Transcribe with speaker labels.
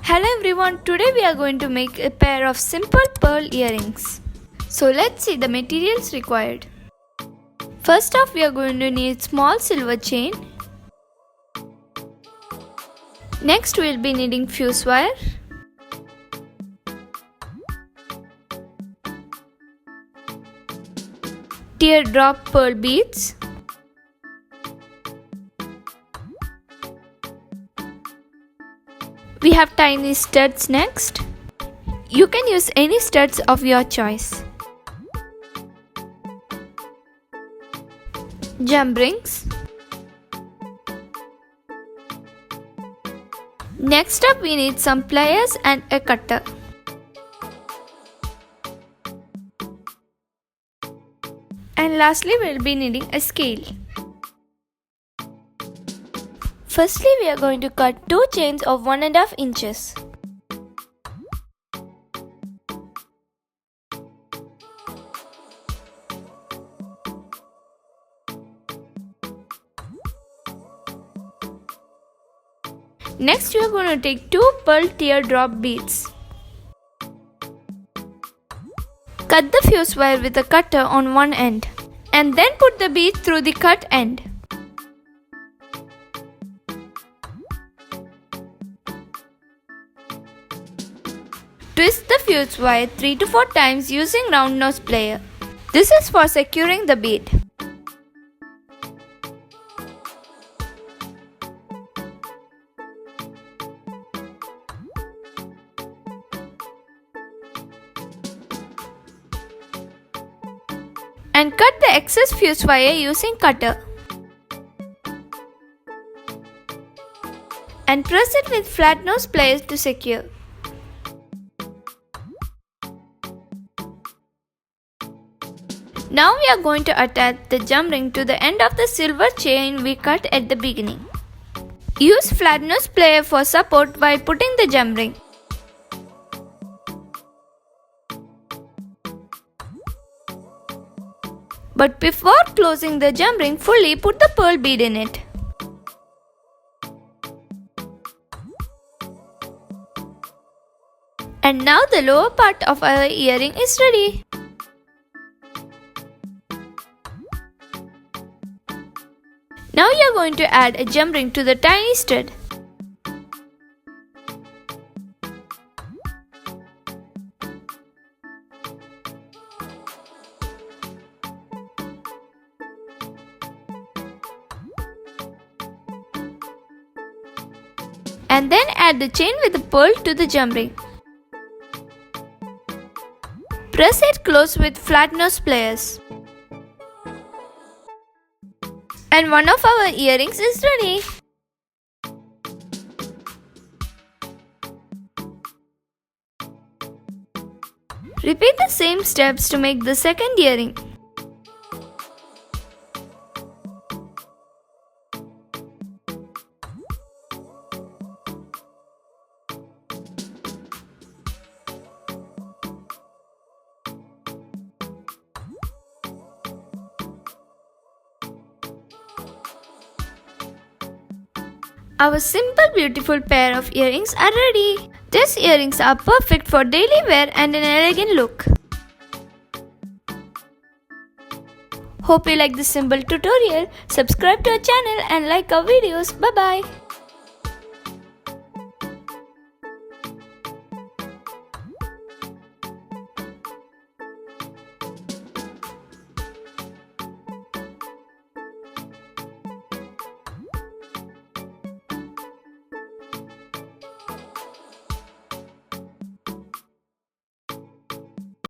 Speaker 1: Hello everyone, today we are going to make a pair of simple pearl earrings. So let's see the materials required. First off, we are going to need small silver chain. Next we will be needing fuse wire. Teardrop pearl beads. We have tiny studs next. You can use any studs of your choice. Gem rings. Next up we need some pliers and a cutter. And lastly we will be needing a scale. Firstly, we are going to cut 2 chains of 1.5 inches. Next, we are going to take 2 pearl teardrop beads. Cut the fuse wire with a cutter on one end and then put the bead through the cut end. Twist the fuse wire 3 to 4 times using round nose plier. This is for securing the bead. And cut the excess fuse wire using cutter. And press it with flat nose pliers to secure. Now we are going to attach the gem ring to the end of the silver chain we cut at the beginning. Use flat nose plier for support while putting the gem ring. But before closing the gem ring fully, put the pearl bead in it. And now the lower part of our earring is ready. Now you are going to add a gem ring to the tiny stud. And then add the chain with the pearl to the gem ring. Press it close with flat nose pliers. And one of our earrings is ready. Repeat the same steps to make the second earring. Our simple beautiful pair of earrings are ready. These earrings are perfect for daily wear and an elegant look. Hope you like this simple tutorial. Subscribe to our channel and like our videos. Bye bye.